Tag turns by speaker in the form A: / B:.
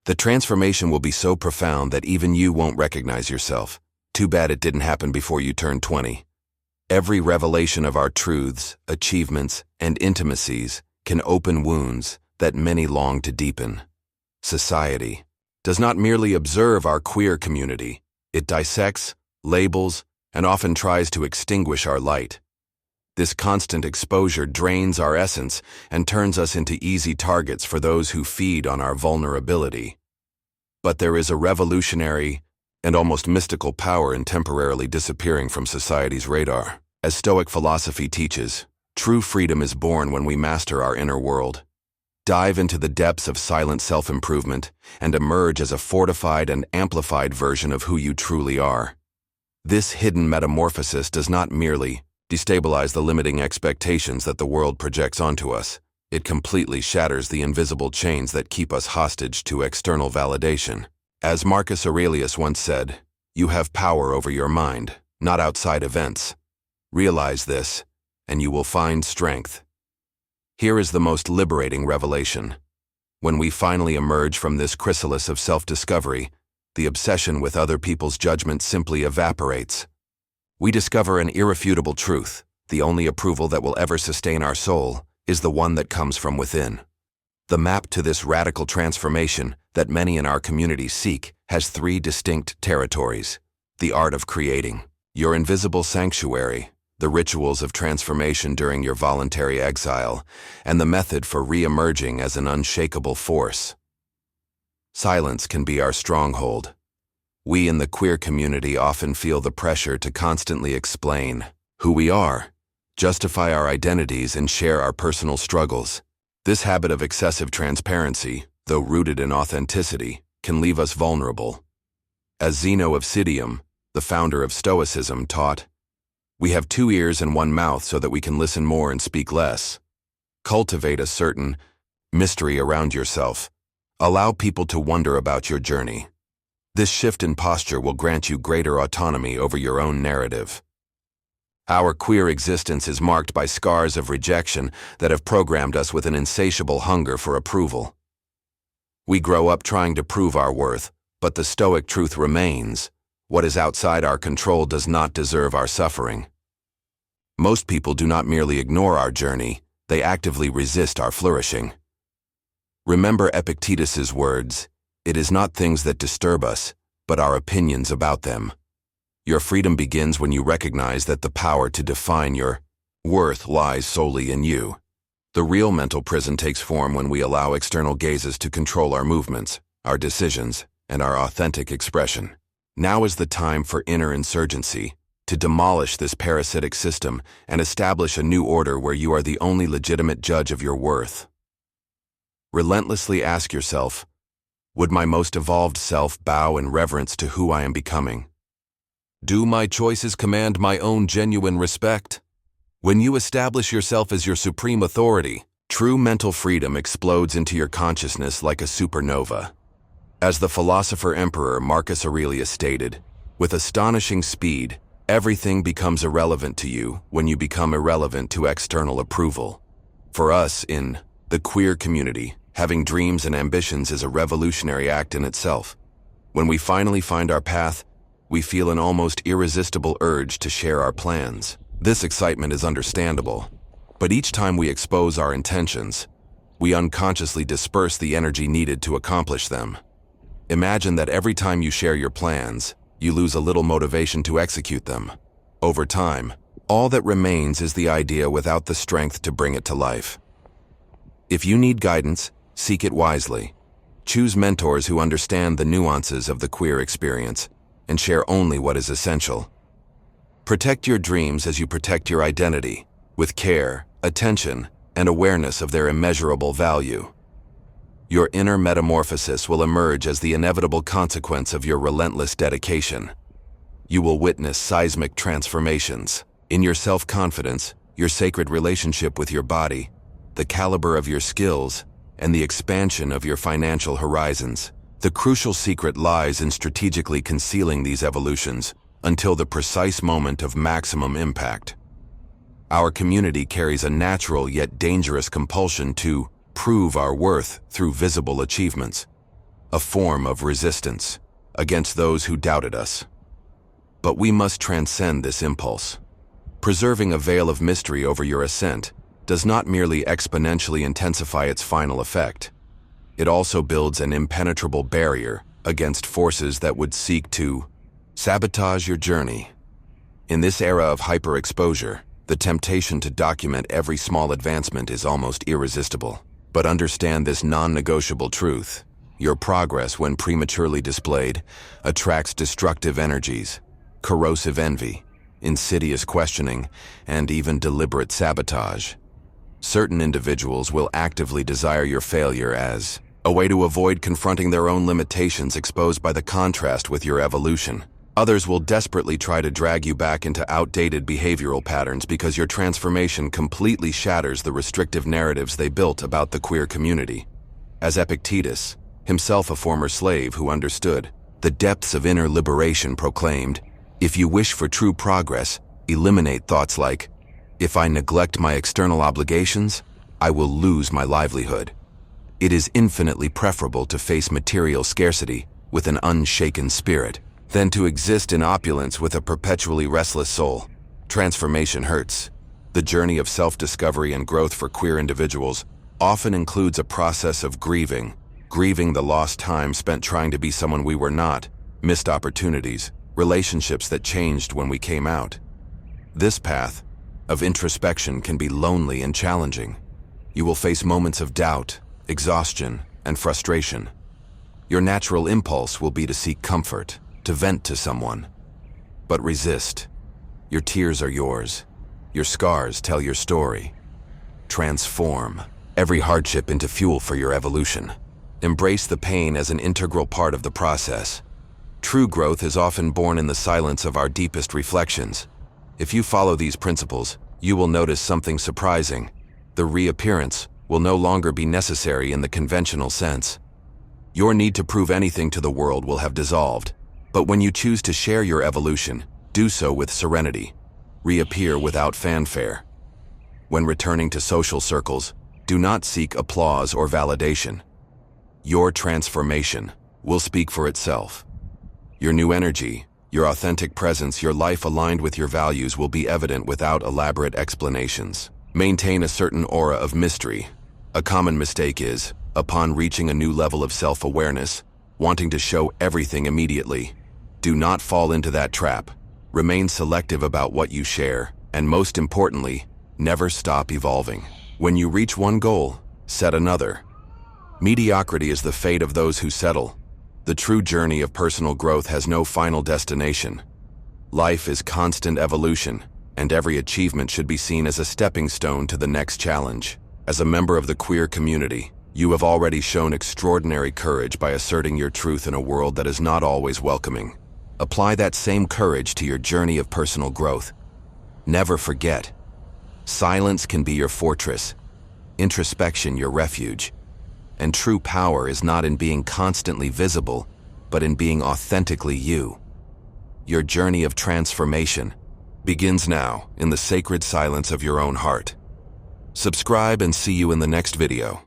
A: The transformation will be so profound that even you won't recognize yourself. Too bad it didn't happen before you turned 20. Every revelation of our truths, achievements, and intimacies can open wounds that many long to deepen. Society does not merely observe our queer community. It dissects, labels, and often tries to extinguish our light. This constant exposure drains our essence and turns us into easy targets for those who feed on our vulnerability. But there is a revolutionary and almost mystical power in temporarily disappearing from society's radar. As Stoic philosophy teaches, true freedom is born when we master our inner world. Dive into the depths of silent self-improvement and emerge as a fortified and amplified version of who you truly are. This hidden metamorphosis does not merely destabilize the limiting expectations that the world projects onto us. It completely shatters the invisible chains that keep us hostage to external validation. As Marcus Aurelius once said, "You have power over your mind, not outside events." Realize this, and you will find strength. Here is the most liberating revelation. When we finally emerge from this chrysalis of self-discovery, the obsession with other people's judgment simply evaporates. We discover an irrefutable truth: the only approval that will ever sustain our soul is the one that comes from within. The map to this radical transformation that many in our community seek has 3 distinct territories: the art of creating, your invisible sanctuary, the rituals of transformation during your voluntary exile, and the method for re-emerging as an unshakable force. Silence can be our stronghold. We in the queer community often feel the pressure to constantly explain who we are, justify our identities, and share our personal struggles. This habit of excessive transparency, though rooted in authenticity, can leave us vulnerable. As Zeno of Citium, the founder of Stoicism, taught, "We have 2 ears and 1 mouth so that we can listen more and speak less." Cultivate a certain mystery around yourself. Allow people to wonder about your journey. This shift in posture will grant you greater autonomy over your own narrative. Our queer existence is marked by scars of rejection that have programmed us with an insatiable hunger for approval. We grow up trying to prove our worth, but the Stoic truth remains: what is outside our control does not deserve our suffering. Most people do not merely ignore our journey, they actively resist our flourishing. Remember Epictetus's words: "It is not things that disturb us, but our opinions about them." Your freedom begins when you recognize that the power to define your worth lies solely in you. The real mental prison takes form when we allow external gazes to control our movements, our decisions, and our authentic expression. Now is the time for inner insurgency, to demolish this parasitic system and establish a new order where you are the only legitimate judge of your worth. Relentlessly ask yourself, would my most evolved self bow in reverence to who I am becoming? Do my choices command my own genuine respect? When you establish yourself as your supreme authority, true mental freedom explodes into your consciousness like a supernova. As the philosopher-emperor Marcus Aurelius stated, with astonishing speed, everything becomes irrelevant to you when you become irrelevant to external approval. For us in the queer community, having dreams and ambitions is a revolutionary act in itself. When we finally find our path, we feel an almost irresistible urge to share our plans. This excitement is understandable, but each time we expose our intentions, we unconsciously disperse the energy needed to accomplish them. Imagine that every time you share your plans, you lose a little motivation to execute them. Over time, all that remains is the idea without the strength to bring it to life. If you need guidance, seek it wisely. Choose mentors who understand the nuances of the queer experience and share only what is essential. Protect your dreams as you protect your identity, with care, attention, and awareness of their immeasurable value. Your inner metamorphosis will emerge as the inevitable consequence of your relentless dedication. You will witness seismic transformations in your self-confidence, your sacred relationship with your body, the caliber of your skills, and the expansion of your financial horizons. The crucial secret lies in strategically concealing these evolutions until the precise moment of maximum impact. Our community carries a natural yet dangerous compulsion to prove our worth through visible achievements. a form of resistance against those who doubted us. But we must transcend this impulse. Preserving a veil of mystery over your ascent does not merely exponentially intensify its final effect. It also builds an impenetrable barrier against forces that would seek to sabotage your journey. In this era of hyperexposure, the temptation to document every small advancement is almost irresistible. But understand this non-negotiable truth. Your progress, when prematurely displayed, attracts destructive energies, corrosive envy, insidious questioning, and even deliberate sabotage. Certain individuals will actively desire your failure as a way to avoid confronting their own limitations exposed by the contrast with your evolution. Others will desperately try to drag you back into outdated behavioral patterns because your transformation completely shatters the restrictive narratives they built about the queer community. As Epictetus, himself a former slave who understood the depths of inner liberation, proclaimed, "If you wish for true progress, eliminate thoughts like, 'If I neglect my external obligations, I will lose my livelihood.' It is infinitely preferable to face material scarcity with an unshaken spirit than to exist in opulence with a perpetually restless soul." Transformation hurts. The journey of self-discovery and growth for queer individuals often includes a process of grieving the lost time spent trying to be someone we were not, missed opportunities, relationships that changed when we came out. This path of introspection can be lonely and challenging. You will face moments of doubt, exhaustion, and frustration. Your natural impulse will be to seek comfort, to vent to someone. But resist. Your tears are yours. Your scars tell your story. Transform every hardship into fuel for your evolution. Embrace the pain as an integral part of the process. True growth is often born in the silence of our deepest reflections. If you follow these principles, you will notice something surprising. The reappearance will no longer be necessary in the conventional sense. Your need to prove anything to the world will have dissolved. But when you choose to share your evolution, do so with serenity. Reappear without fanfare. When returning to social circles, do not seek applause or validation. Your transformation will speak for itself. Your new energy, your authentic presence, your life aligned with your values will be evident without elaborate explanations. Maintain a certain aura of mystery. A common mistake is, upon reaching a new level of self-awareness, wanting to show everything immediately. Do not fall into that trap. Remain selective about what you share, and most importantly, never stop evolving. When you reach one goal, set another. Mediocrity is the fate of those who settle. The true journey of personal growth has no final destination. Life is constant evolution, and every achievement should be seen as a stepping stone to the next challenge. As a member of the queer community, you have already shown extraordinary courage by asserting your truth in a world that is not always welcoming. Apply that same courage to your journey of personal growth. Never forget, silence can be your fortress, introspection your refuge, and true power is not in being constantly visible, but in being authentically you. Your journey of transformation begins now in the sacred silence of your own heart. Subscribe and see you in the next video.